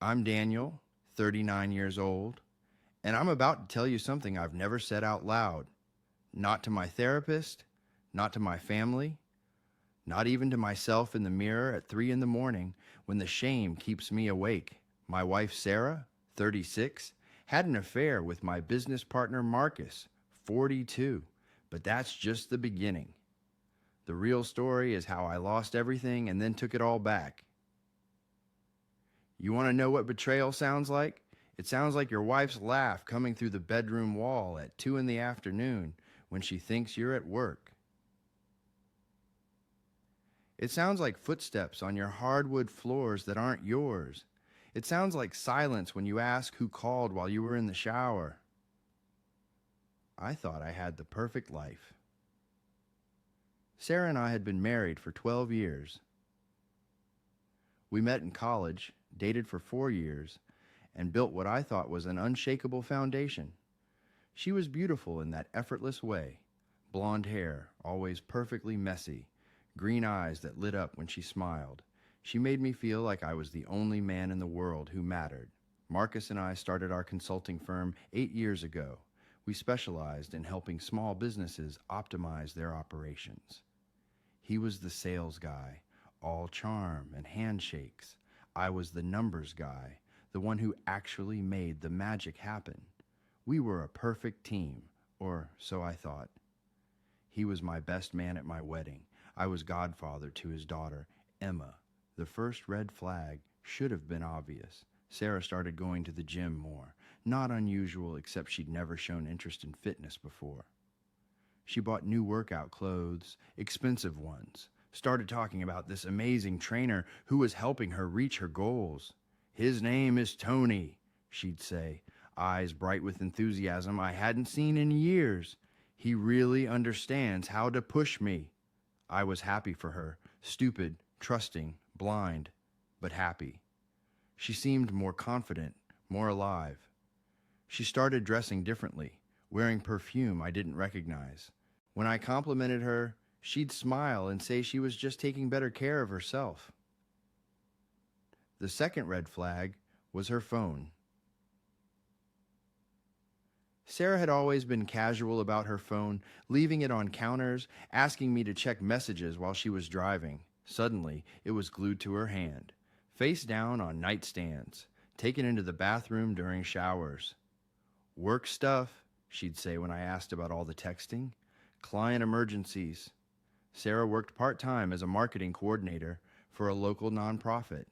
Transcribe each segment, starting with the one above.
I'm Daniel, 39 years old, and I'm about to tell you something I've never said out loud. Not to my therapist, not to my family, not even to myself in the mirror at 3 in the morning when the shame keeps me awake. My wife Sarah, 36, had an affair with my business partner Marcus, 42, but that's just the beginning. The real story is how I lost everything and then took it all back. You want to know what betrayal sounds like? It sounds like your wife's laugh coming through the bedroom wall at 2 in the afternoon when she thinks you're at work. It sounds like footsteps on your hardwood floors that aren't yours. It sounds like silence when you ask who called while you were in the shower. I thought I had the perfect life. Sarah and I had been married for 12 years. We met in college, dated for 4 years, and built what I thought was an unshakable foundation. She was beautiful in that effortless way. Blonde hair, always perfectly messy, green eyes that lit up when she smiled. She made me feel like I was the only man in the world who mattered. Marcus and I started our consulting firm 8 years ago. We specialized in helping small businesses optimize their operations. He was the sales guy, all charm and handshakes. I was the numbers guy, the one who actually made the magic happen. We were a perfect team, or so I thought. He was my best man at my wedding. I was godfather to his daughter, Emma. The first red flag should have been obvious. Sarah started going to the gym more. Not unusual, except she'd never shown interest in fitness before. She bought new workout clothes, expensive ones, started talking about this amazing trainer who was helping her reach her goals. His name is Tony, she'd say, eyes bright with enthusiasm I hadn't seen in years. He really understands how to push me. I was happy for her, stupid, trusting, blind, but happy. She seemed more confident, more alive. She started dressing differently, wearing perfume I didn't recognize. When I complimented her, she'd smile and say she was just taking better care of herself. The second red flag was her phone. Sarah had always been casual about her phone, leaving it on counters, asking me to check messages while she was driving. Suddenly, it was glued to her hand, face down on nightstands, taken into the bathroom during showers. Work stuff, she'd say when I asked about all the texting. Client emergencies. Sarah worked part-time as a marketing coordinator for a local nonprofit.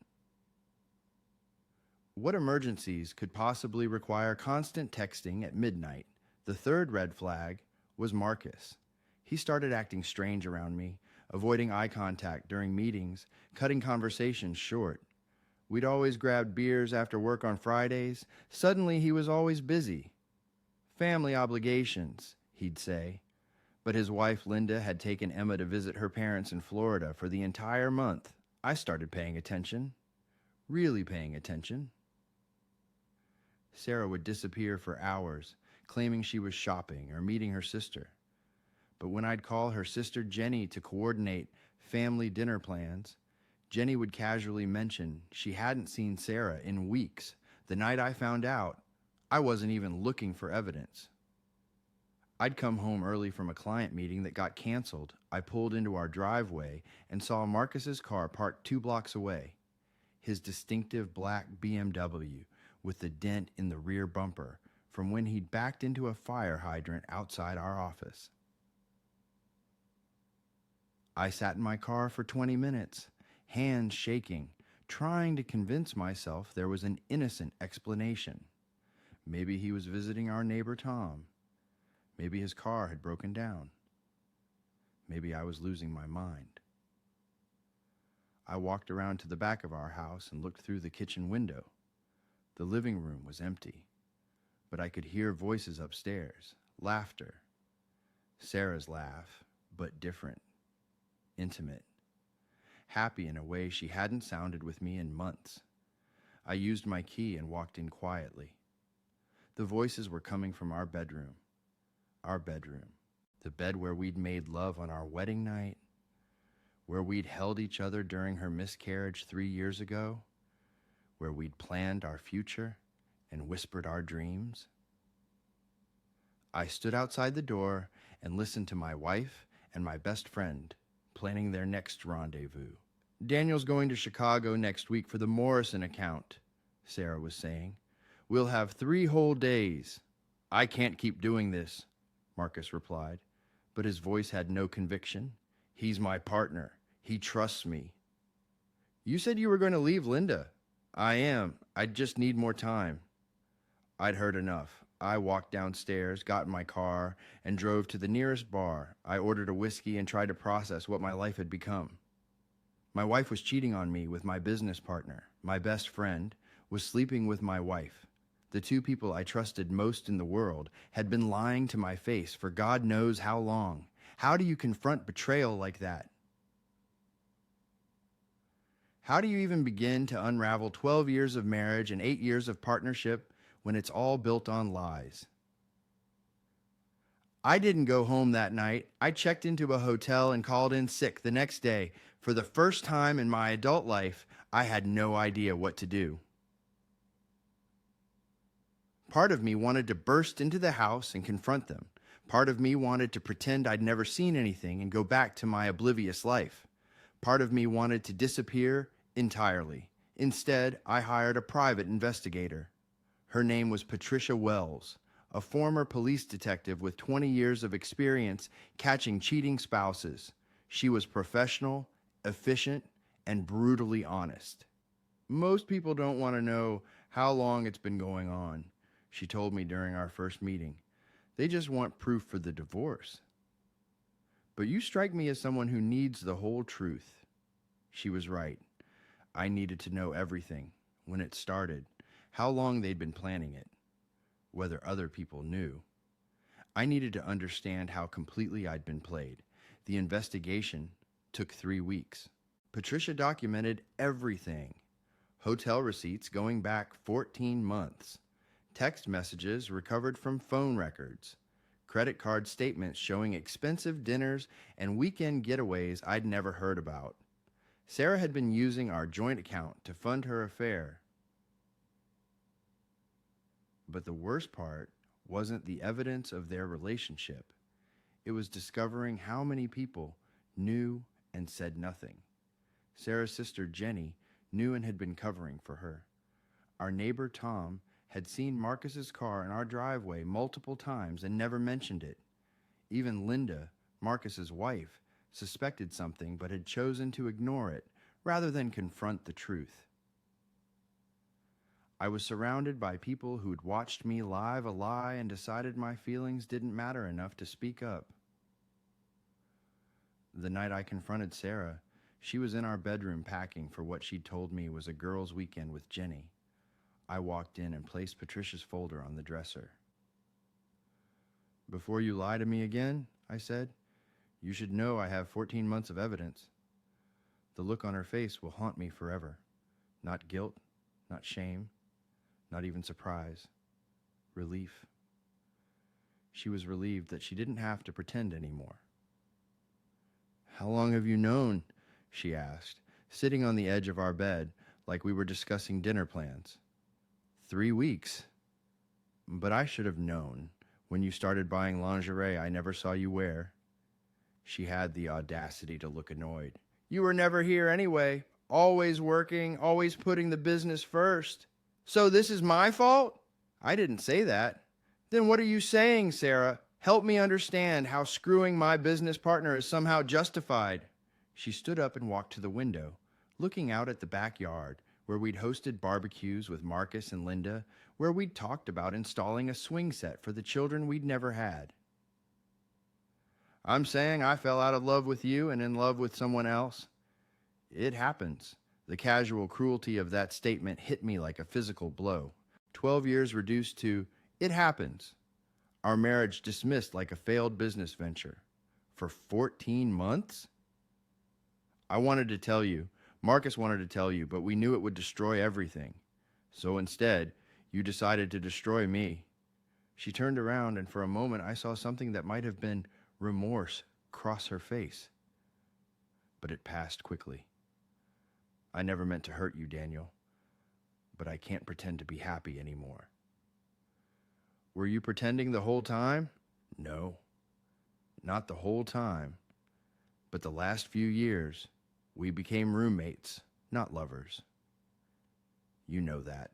What emergencies could possibly require constant texting at midnight? The third red flag was Marcus. He started acting strange around me, avoiding eye contact during meetings, cutting conversations short. We'd always grab beers after work on Fridays. Suddenly he was always busy. Family obligations, he'd say. But his wife Linda had taken Emma to visit her parents in Florida for the entire month. I started paying attention. Really paying attention. Sarah would disappear for hours, claiming she was shopping or meeting her sister. But when I'd call her sister Jenny to coordinate family dinner plans, Jenny would casually mention she hadn't seen Sarah in weeks. The night I found out, I wasn't even looking for evidence. I'd come home early from a client meeting that got canceled. I pulled into our driveway and saw Marcus's car parked 2 blocks away. His distinctive black BMW with the dent in the rear bumper from when he'd backed into a fire hydrant outside our office. I sat in my car for 20 minutes, hands shaking, trying to convince myself there was an innocent explanation. Maybe he was visiting our neighbor Tom. Maybe his car had broken down. Maybe I was losing my mind. I walked around to the back of our house and looked through the kitchen window. The living room was empty, but I could hear voices upstairs, laughter. Sarah's laugh, but different, intimate, happy in a way she hadn't sounded with me in months. I used my key and walked in quietly. The voices were coming from our bedroom, the bed where we'd made love on our wedding night, where we'd held each other during her miscarriage 3 years ago, where we'd planned our future and whispered our dreams. I stood outside the door and listened to my wife and my best friend planning their next rendezvous. Daniel's going to Chicago next week for the Morrison account, Sarah was saying. We'll have 3 whole days. I can't keep doing this, Marcus replied, but his voice had no conviction. He's my partner. He trusts me. You said you were going to leave Linda. I am. I just need more time. I'd heard enough. I walked downstairs, got in my car, and drove to the nearest bar. I ordered a whiskey and tried to process what my life had become. My wife was cheating on me with my business partner. My best friend was sleeping with my wife. The 2 people I trusted most in the world had been lying to my face for God knows how long. How do you confront betrayal like that? How do you even begin to unravel 12 years of marriage and 8 years of partnership when it's all built on lies? I didn't go home that night. I checked into a hotel and called in sick the next day. For the first time in my adult life, I had no idea what to do. Part of me wanted to burst into the house and confront them. Part of me wanted to pretend I'd never seen anything and go back to my oblivious life. Part of me wanted to disappear entirely. Instead, I hired a private investigator. Her name was Patricia Wells, a former police detective with 20 years of experience catching cheating spouses. She was professional, efficient, and brutally honest. Most people don't want to know how long it's been going on, she told me during our first meeting. They just want proof for the divorce. But you strike me as someone who needs the whole truth. She was right. I needed to know everything, when it started, how long they'd been planning it, whether other people knew. I needed to understand how completely I'd been played. The investigation took 3 weeks. Patricia documented everything. Hotel receipts going back 14 months. Text messages recovered from phone records. Credit card statements showing expensive dinners and weekend getaways I'd never heard about. Sarah had been using our joint account to fund her affair. But the worst part wasn't the evidence of their relationship. It was discovering how many people knew and said nothing. Sarah's sister Jenny knew and had been covering for her. Our neighbor Tom had seen Marcus's car in our driveway multiple times and never mentioned it. Even Linda, Marcus's wife, suspected something but had chosen to ignore it rather than confront the truth. I was surrounded by people who'd watched me live a lie and decided my feelings didn't matter enough to speak up. The night I confronted Sarah, she was in our bedroom packing for what she'd told me was a girls' weekend with Jenny. I walked in and placed Patricia's folder on the dresser. "Before you lie to me again," I said, "you should know I have 14 months of evidence." The look on her face will haunt me forever. Not guilt, not shame, not even surprise. Relief. She was relieved that she didn't have to pretend anymore. "How long have you known?" she asked, sitting on the edge of our bed like we were discussing dinner plans. 3 weeks. But I should have known when you started buying lingerie I never saw you wear. She had the audacity to look annoyed. "You were never here anyway. Always working, always putting the business first. So this is my fault?" "I didn't say that." "Then what are you saying, Sarah? Help me understand how screwing my business partner is somehow justified." She stood up and walked to the window, looking out at the backyard, where we'd hosted barbecues with Marcus and Linda, where we'd talked about installing a swing set for the children we'd never had. "I'm saying I fell out of love with you and in love with someone else. It happens." The casual cruelty of that statement hit me like a physical blow. 12 years reduced to, "It happens." Our marriage dismissed like a failed business venture. For 14 months? I wanted to tell you, Marcus wanted to tell you, but we knew it would destroy everything. So instead, you decided to destroy me. She turned around, and for a moment I saw something that might have been remorse cross her face. But it passed quickly. "I never meant to hurt you, Daniel. but I can't pretend to be happy anymore. Were you pretending the whole time? No, not the whole time. But the last few years, we became roommates, not lovers. You know that.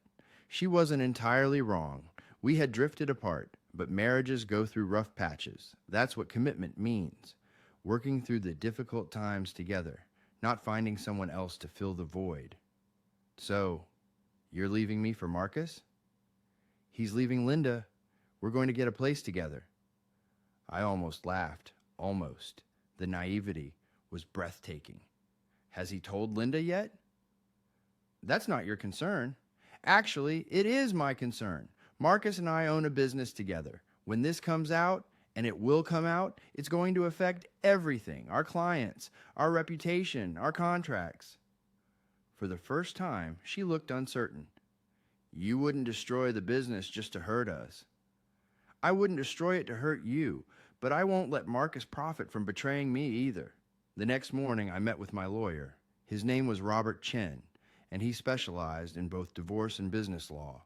She wasn't entirely wrong. We had drifted apart, but marriages go through rough patches. That's what commitment means. Working through the difficult times together, not finding someone else to fill the void. So, you're leaving me for Marcus? He's leaving Linda. We're going to get a place together. I almost laughed. Almost. The naivety was breathtaking. Has he told Linda yet? That's not your concern. Actually, it is my concern. Marcus and I own a business together. When this comes out, and it will come out, it's going to affect everything. Our clients, our reputation, our contracts. For the first time, she looked uncertain. You wouldn't destroy the business just to hurt us. I wouldn't destroy it to hurt you, but I won't let Marcus profit from betraying me either. The next morning, I met with my lawyer. His name was Robert Chen, and he specialized in both divorce and business law.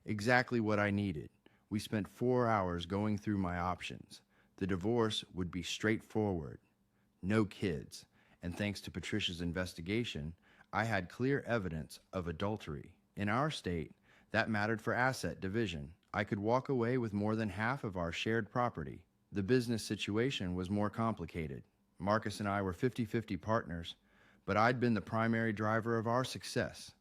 Exactly what I needed. We spent 4 hours going through my options. The divorce would be straightforward. No kids, and thanks to Patricia's investigation, I had clear evidence of adultery. In our state, that mattered for asset division. I could walk away with more than half of our shared property. The business situation was more complicated. Marcus and I were 50-50 partners, but I'd been the primary driver of our success.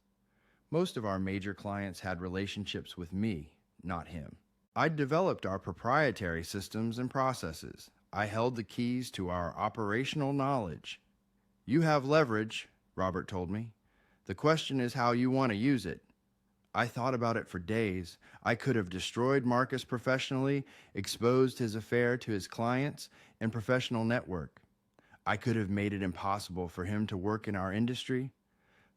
Most of our major clients had relationships with me, not him. I'd developed our proprietary systems and processes. I held the keys to our operational knowledge. You have leverage, Robert told me. The question is how you want to use it. I thought about it for days. I could have destroyed Marcus professionally, exposed his affair to his clients and professional network. I could have made it impossible for him to work in our industry,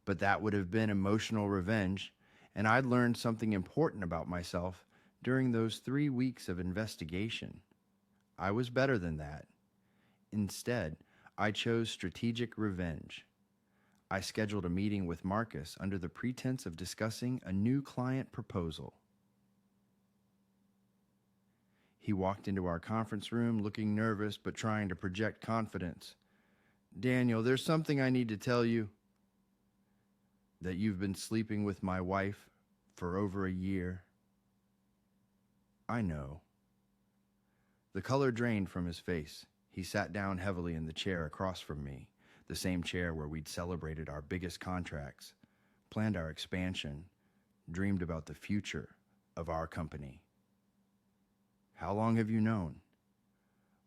but that would have been emotional revenge, and I'd learned something important about myself during those 3 weeks of investigation. I was better than that. Instead, I chose strategic revenge. I scheduled a meeting with Marcus under the pretense of discussing a new client proposal. He walked into our conference room looking nervous but trying to project confidence. Daniel, there's something I need to tell you. That you've been sleeping with my wife for over a year. I know. The color drained from his face. He sat down heavily in the chair across from me, the same chair where we'd celebrated our biggest contracts, planned our expansion, dreamed about the future of our company. How long have you known?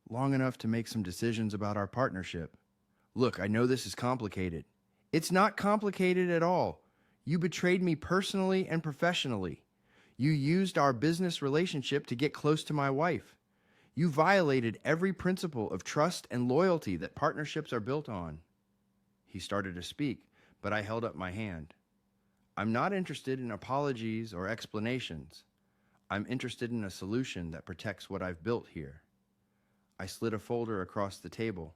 Long enough to make some decisions about our partnership. Look, I know this is complicated. It's not complicated at all. You betrayed me personally and professionally. You used our business relationship to get close to my wife. You violated every principle of trust and loyalty that partnerships are built on. He started to speak, but I held up my hand. I'm not interested in apologies or explanations. I'm interested in a solution that protects what I've built here. I slid a folder across the table.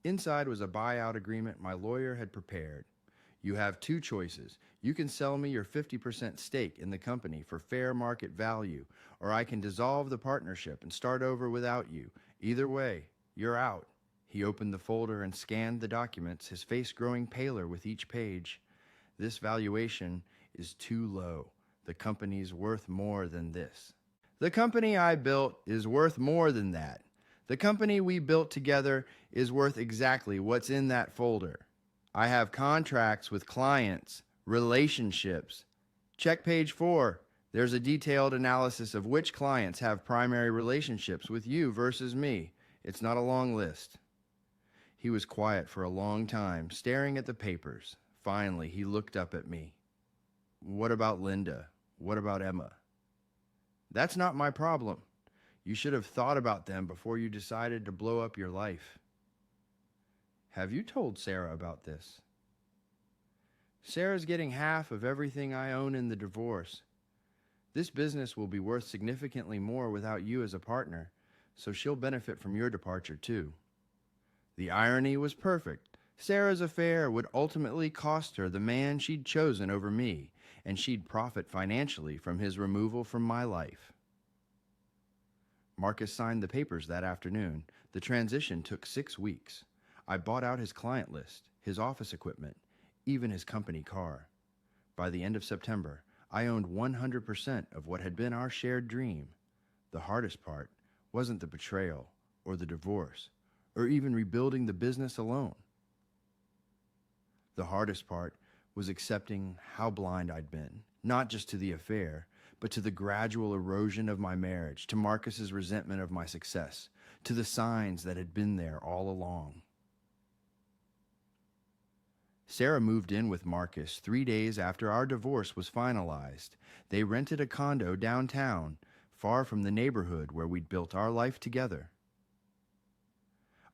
Inside was a buyout agreement my lawyer had prepared. You have 2 choices. You can sell me your 50% stake in the company for fair market value, or I can dissolve the partnership and start over without you. Either way, you're out. He opened the folder and scanned the documents, his face growing paler with each page. This valuation is too low. The company's worth more than this. The company I built is worth more than that. The company we built together is worth exactly what's in that folder. I have contracts with clients, relationships. Check page 4. There's a detailed analysis of which clients have primary relationships with you versus me. It's not a long list. He was quiet for a long time, staring at the papers. Finally, he looked up at me. What about Linda? What about Emma? That's not my problem. You should have thought about them before you decided to blow up your life. Have you told Sarah about this? Sarah's getting half of everything I own in the divorce. This business will be worth significantly more without you as a partner, so she'll benefit from your departure too. The irony was perfect. Sarah's affair would ultimately cost her the man she'd chosen over me, and she'd profit financially from his removal from my life. Marcus signed the papers that afternoon. The transition took 6 weeks. I bought out his client list, his office equipment, even his company car. By the end of September, I owned 100% of what had been our shared dream. The hardest part wasn't the betrayal or the divorce or even rebuilding the business alone. The hardest part was accepting how blind I'd been, not just to the affair, but to the gradual erosion of my marriage, to Marcus's resentment of my success, to the signs that had been there all along. Sarah moved in with Marcus 3 days after our divorce was finalized. They rented a condo downtown, far from the neighborhood where we'd built our life together.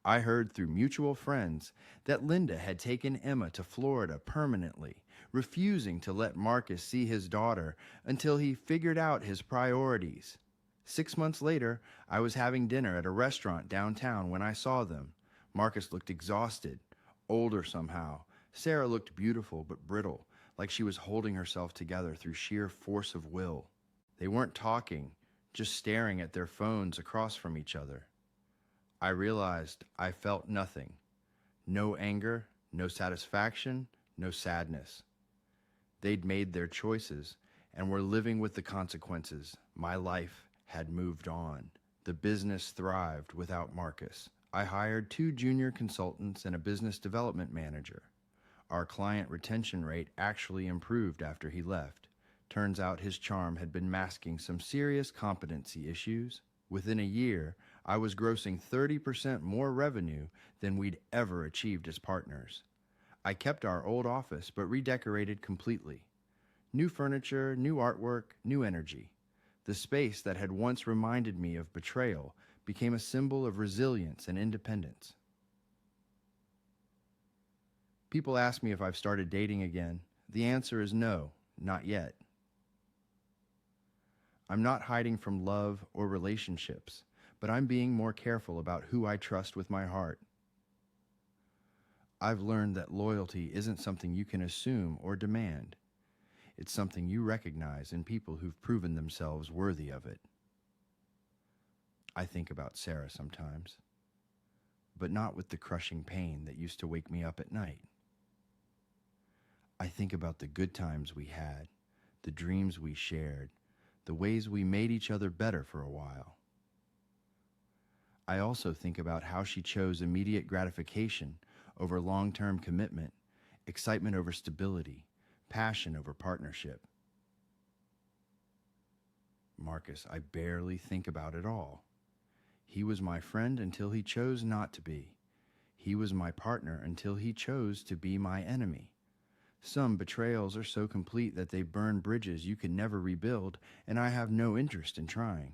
I heard through mutual friends that Linda had taken Emma to Florida permanently, refusing to let Marcus see his daughter until he figured out his priorities. 6 months later, I was having dinner at a restaurant downtown when I saw them. Marcus looked exhausted, older somehow. Sarah looked beautiful but brittle, like she was holding herself together through sheer force of will. They weren't talking, just staring at their phones across from each other. I realized I felt nothing. No anger, no satisfaction, no sadness. They'd made their choices and were living with the consequences. My life had moved on. The business thrived without Marcus. I hired 2 junior consultants and a business development manager. Our client retention rate actually improved after he left. Turns out his charm had been masking some serious competency issues. Within a year, I was grossing 30% more revenue than we'd ever achieved as partners. I kept our old office but redecorated completely. New furniture, new artwork, new energy. The space that had once reminded me of betrayal became a symbol of resilience and independence. People ask me if I've started dating again. The answer is no, not yet. I'm not hiding from love or relationships, but I'm being more careful about who I trust with my heart. I've learned that loyalty isn't something you can assume or demand. It's something you recognize in people who've proven themselves worthy of it. I think about Sarah sometimes, but not with the crushing pain that used to wake me up at night. I think about the good times we had, the dreams we shared, the ways we made each other better for a while. I also think about how she chose immediate gratification over long-term commitment, excitement over stability, passion over partnership. Marcus, I barely think about it all. He was my friend until he chose not to be. He was my partner until he chose to be my enemy. Some betrayals are so complete that they burn bridges you can never rebuild, and I have no interest in trying.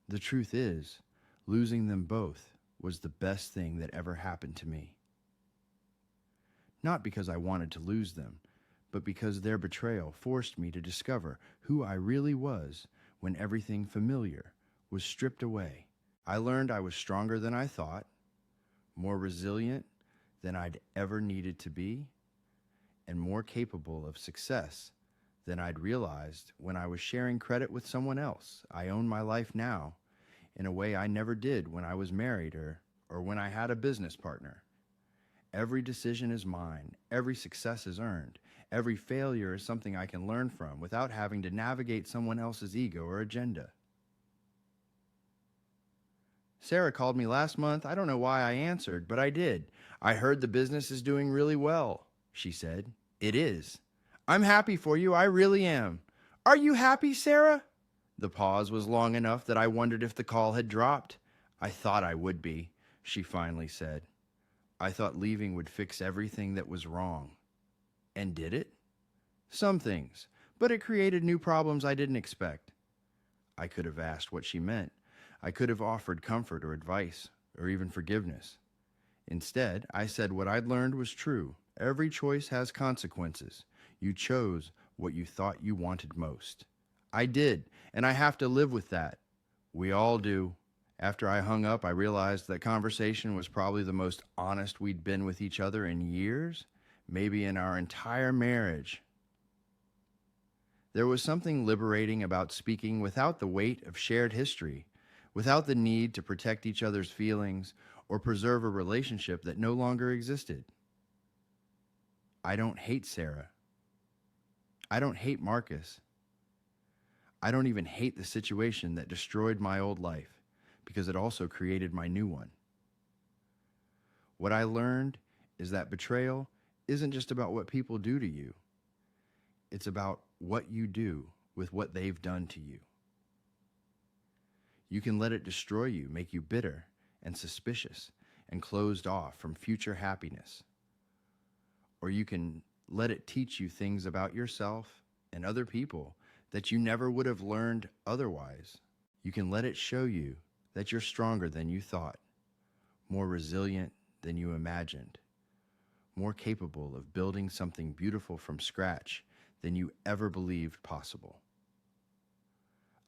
The truth is, losing them both was the best thing that ever happened to me. Not because I wanted to lose them, but because their betrayal forced me to discover who I really was when everything familiar was stripped away. I learned I was stronger than I thought, more resilient than I'd ever needed to be, and more capable of success than I'd realized when I was sharing credit with someone else. I own my life now in a way I never did when I was married or when I had a business partner. Every decision is mine. Every success is earned. Every failure is something I can learn from without having to navigate someone else's ego or agenda. Sarah called me last month. I don't know why I answered, but I did. I heard the business is doing really well, she said. It is. I'm happy for you. I really am. Are you happy, Sarah? The pause was long enough that I wondered if the call had dropped. I thought I would be, she finally said. I thought leaving would fix everything that was wrong. And did it? Some things, but it created new problems I didn't expect. I could have asked what she meant. I could have offered comfort or advice, or even forgiveness. Instead, I said what I'd learned was true. Every choice has consequences. You chose what you thought you wanted most. I did, and I have to live with that. We all do. After I hung up, I realized that conversation was probably the most honest we'd been with each other in years, maybe in our entire marriage. There was something liberating about speaking without the weight of shared history, without the need to protect each other's feelings or preserve a relationship that no longer existed. I don't hate Sarah. I don't hate Marcus. I don't even hate the situation that destroyed my old life, because it also created my new one. What I learned is that betrayal isn't just about what people do to you. It's about what you do with what they've done to you. You can let it destroy you, make you bitter and suspicious and closed off from future happiness. Or you can let it teach you things about yourself and other people that you never would have learned otherwise. You can let it show you that you're stronger than you thought, more resilient than you imagined, more capable of building something beautiful from scratch than you ever believed possible.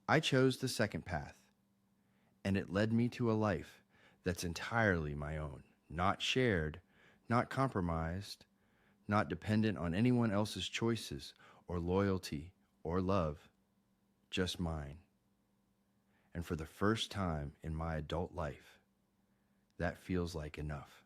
I chose the second path, and it led me to a life that's entirely my own, not shared, not compromised, not dependent on anyone else's choices or loyalty or love, just mine. And for the first time in my adult life, that feels like enough.